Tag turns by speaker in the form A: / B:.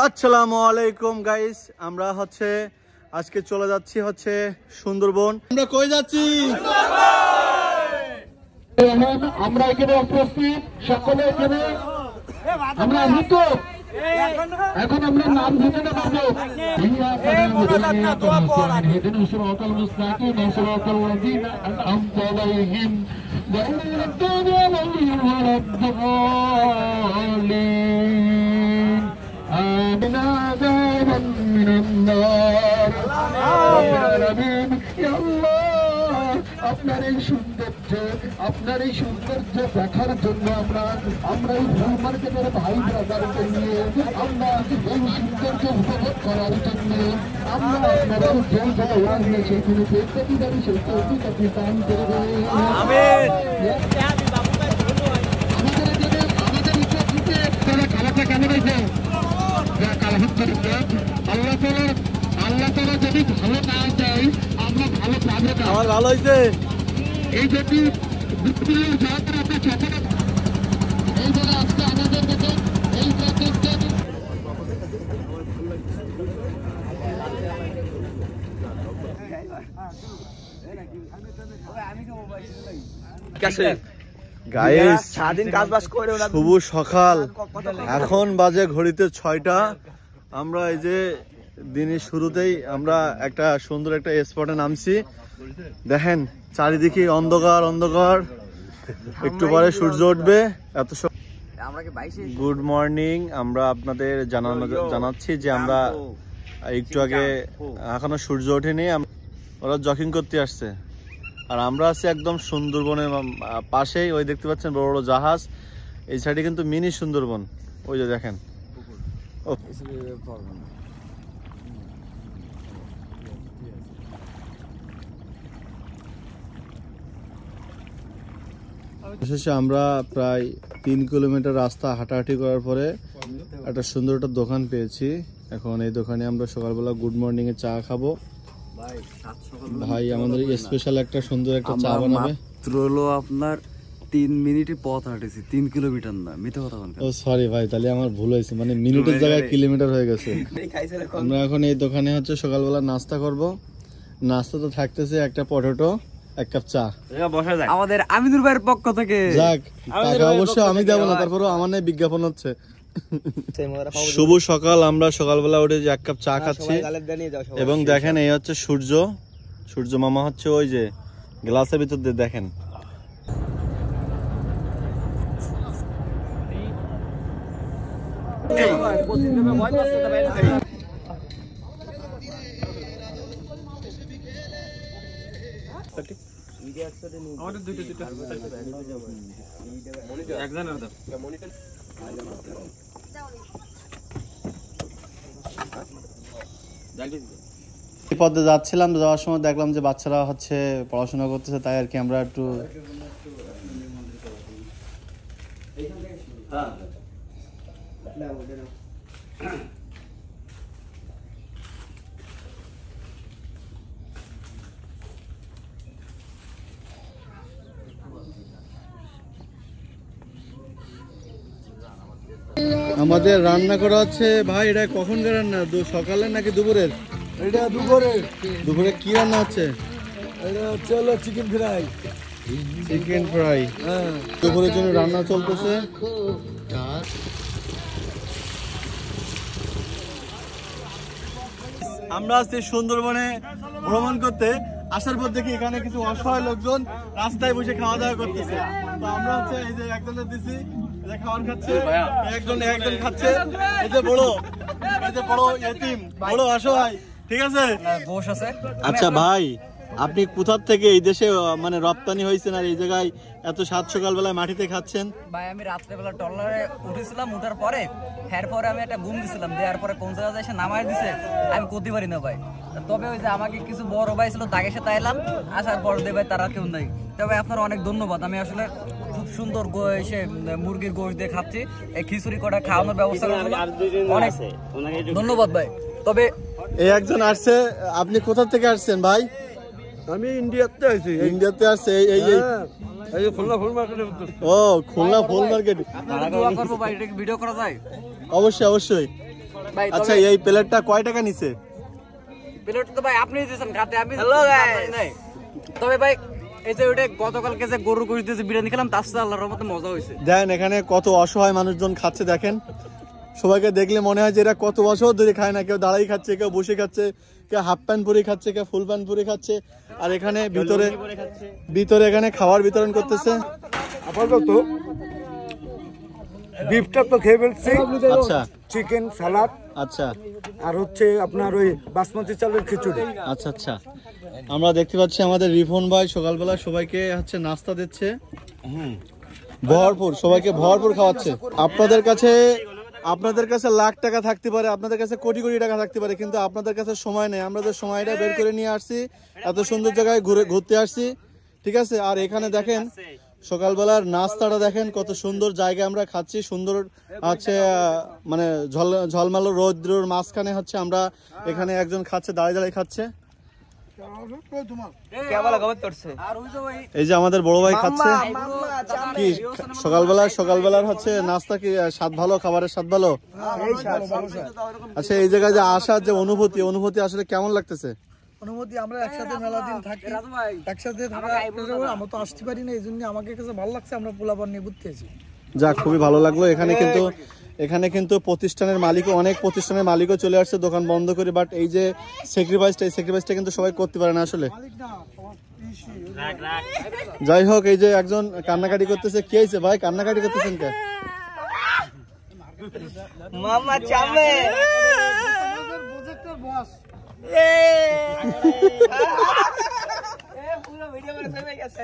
A: আসসালামু আলাইকুম গাইস, আমরা আজকে চলে যাচ্ছি সুন্দরবন। আমরা কই যাচ্ছি?
B: আমরা এখানে উপস্থিত সকলে এখানে আমরা এখন আমরা নাম ঘোষণা করবো। আপনার এই সৌন্দর্য দেখার জন্য আমরা এই ফুল মার্কেটের ভাই ব্রাদারকে নিয়ে আমরা এই সৌন্দর্য উপভোগ করার জন্য আমরা আপনারা যে জায়গায় সেখানে প্রত্যেকটি গাড়ি সেই আপনি দান করবেন। আমাদের খাবারটা কেমন হয়েছে? আল্লাহ তাআলা যদি ভালো না চাই আমরা ভালো পাবো না।
A: আমার ভালো হয়েছে।
B: এই যদি এইভাবে আজকে আমাদের কাছে এই
A: গাইস, সারাদিন কাজ বাজ করে শুভ সকাল। এখন বাজে ঘড়িতে 6টা। আমরা এই যে দিনের শুরুতেই আমরা একটা সুন্দর একটা স্পটে নামছি। দেখেন চারিদিকে অন্ধকার অন্ধকার, একটু পরে সূর্য উঠবে। এত গুড মর্নিং। আমরা আপনাদের জানাচ্ছি যে আমরা একটু আগে, এখনো সূর্য ওঠেনি, ওরা জগিং করতে আসছে। আর আমরা আছি একদম সুন্দরবনের পাশেই। ওই দেখতে পাচ্ছেন বড় বড় জাহাজ। এই সাইডে কিন্তু মিনি সুন্দরবন, ওই যে দেখেন। শেষে আমরা প্রায় 3 কিলোমিটার রাস্তা হাঁটাহাঁটি করার পরে একটা সুন্দর একটা দোকান পেয়েছি। এখন এই দোকানে আমরা সকালবেলা গুড মর্নিং এ চা খাবো। ভাই আমাদের স্পেশাল একটা সুন্দর একটা চা বানাবে।
C: মাত্র হলো আপনার 3 মিনিটের পথ হাঁটেছি, 3 কিলোমিটার না, মিথ্যা কথা বলেন।
A: ও সরি ভাই, তাহলে আমার ভুল হয়েছে, মানে মিনিটের জায়গায় কিলোমিটার হয়ে গেছে। আমরা এখন এই দোকানে সকালবেলা নাস্তা করব। নাস্তা তো থাকতেছে একটা পটেটো, 1 কাপ চা।
C: আমাদের আমিনুর ভাইয়ের পক্ষ থেকে
A: যাক, টাকা অবশ্য আমি দেব না, তারপরেও আমার নাই বিজ্ঞাপন হচ্ছে। শুভ সকাল। আমরা সকালবেলা উঠে যে 1 কাপ চা খাচ্ছি এবং দেখেন এই সূর্য। সূর্য মামা ওই যে গ্লাসের ভিতর দিয়ে দেখেন। পথে যাচ্ছিলাম, যাওয়ার সময় দেখলাম যে বাচ্চারা পড়াশোনা করতেছে, তাই আর কি আমরা একটু আমাদের রান্না করা হচ্ছে। ভাই এটা কখনকার রান্না? সকালের নাকি দুপুরের?
D: এটা দুপুরের।
A: দুপুরে কি রান্না হচ্ছে?
D: এটা হলো চিকেন ফ্রাই।
A: চিকেন ফ্রাই দুপুরের জন্য রান্না চলতেছে। আমরা আছি সুন্দরবনে ভ্রমণ করতে। আসার পর দেখি এখানে কিছু অসহায় লোকজন রাস্তায় বসে খাওয়া দাওয়া করতেছে। তো আমরা এই যে একজনের দিছি, খাবার খাচ্ছে, একজন খাচ্ছে। এই যে বড় এতিম, বড় অসহায়, ঠিক আছে। আচ্ছা ভাই, আপনি কোথা থেকে এই দেশে মানে রপ্তানি হয়েছেন আর এই জায়গায় এত সাত সকালবেলায় মাটিতে খাচ্ছেন?
E: ভাই আমি রাত্রেবেলা ট্রলারে উঠেছিলাম, উঠার পরে এরপরে আমি একটা ঘুম দিছিলাম, দেওয়ার পরে কোন জায়গায় এসে নামাই দিছে আমি করতে পারি না ভাই। তবে ওই যে আমাকে কিছু বড় ভাই ছিল, তাকে সাথে এলাম, আসার পর দেবে তারা কেউ নাই। তবে আপনার অনেক ধন্যবাদ। আমি আসলে খুব সুন্দর এসে মুরগির গোশ দিয়ে খাচ্ছি, এই খিচুড়ি কটা খাওয়ানোর ব্যবস্থা অনেক ধন্যবাদ ভাই। তবে
A: এই একজন আসছে, আপনি কোথা থেকে আসছেন ভাই?
D: আমি ইন্ডিয়াতে আছি।
A: ইন্ডিয়াতে আসছে এই
D: খুলনা ফুল মার্কেট।
A: ও খুলনা ফুল মার্কেট।
E: দোয়া করব ভাই, এটা ভিডিও করা যায়?
A: অবশ্যই অবশ্যই।
E: ভাই
A: আচ্ছা এই প্লেটটা কয় টাকা নিছে?
E: প্লেট তো ভাই আপনি দিয়েছেন খাতে, আমি হ্যালো গাইস। তবে ভাই এই যে ওটা গতকালকে যে গরুর গোশত দিয়ে বিরিয়ানি খেলাম তার সাথে আল্লাহর রহমতে মজা হয়েছে।
A: দেখেন এখানে কত অসহায় মানুষজন খাচ্ছে, দেখেন সবাইকে দেখলে মনে হয় যে এরা কত বছর ধরে খায় না। কেউ দাঁড়াই খাচ্ছে, কেউ বসে খাচ্ছে, কেউ হাফ প্যান্ট পরে খাচ্ছে, কেউ ফুল প্যান্ট পরে খাচ্ছে। আর এখানে ভিতরে এখানে খাবার বিতরণ করতেছে।
D: আপাতত বিফটা তো খেয়ে ফেলছি,
A: আচ্ছা
D: চিকেন সালাদ,
A: আচ্ছা
D: আর হচ্ছে আপনার ওই বাসমতি চালের খিচুড়ি।
A: আচ্ছা আচ্ছা আমরা দেখতে পাচ্ছি আমাদের রিফন ভাই সকালবেলা সবাইকে হচ্ছে নাস্তা দিচ্ছে, ভরপুর, সবাইকে ভরপুর খাওয়াচ্ছে। আপনাদের কাছে লাখ টাকা থাকতে পারে, আপনাদের কাছে কোটি কোটি টাকা থাকতে পারে, কিন্তু আপনাদের কাছে সময় নেই। আমরা যে সময়টা বের করে নিয়ে আসছি, এত সুন্দর জায়গায় ঘুরতে আসছি, ঠিক আছে। আর এখানে দেখেন সকালবেলার নাস্তাটা দেখেন কত সুন্দর জায়গায় আমরা খাচ্ছি, সুন্দর হচ্ছে মানে ঝলমালো রৌদ্রের মাঝখানে হচ্ছে আমরা এখানে একজন খাচ্ছে, দাঁড়িয়ে খাচ্ছে। এই যে আমাদের বড় ভাই খাচ্ছে কি সকালবেলার হচ্ছে নাস্তা কি স্বাদ ভালো, খাবারের স্বাদ ভালো। আচ্ছা এই জায়গায় যে আসার যে অনুভূতি আসলে কেমন লাগতেছে?
F: অনুমতি আমরা একসাথে মেলা দিন থাকি, একসাথে থাকা আমরা তো আসতে পারি না, এই জন্য আমাকে কাছে ভালো লাগছে। আমরা পোলাপান নিয়ে ঘুরতে এসেছি,
A: যাক খুবই ভালো লাগলো। এখানে কিন্তু অনেক প্রতিষ্ঠানের মালিকও চলে আসছে দোকান বন্ধ করে, বাট এই যে স্যাক্রিফাইসটা কিন্তু সবাই করতে পারে না আসলে। যাই হোক এই যে একজন কান্নাকাটি করতেছে, কি হয়েছে ভাই কান্নাকাটি করতেছেন কে?
E: মামা চামে পুরো ভিডিও করে গেছে।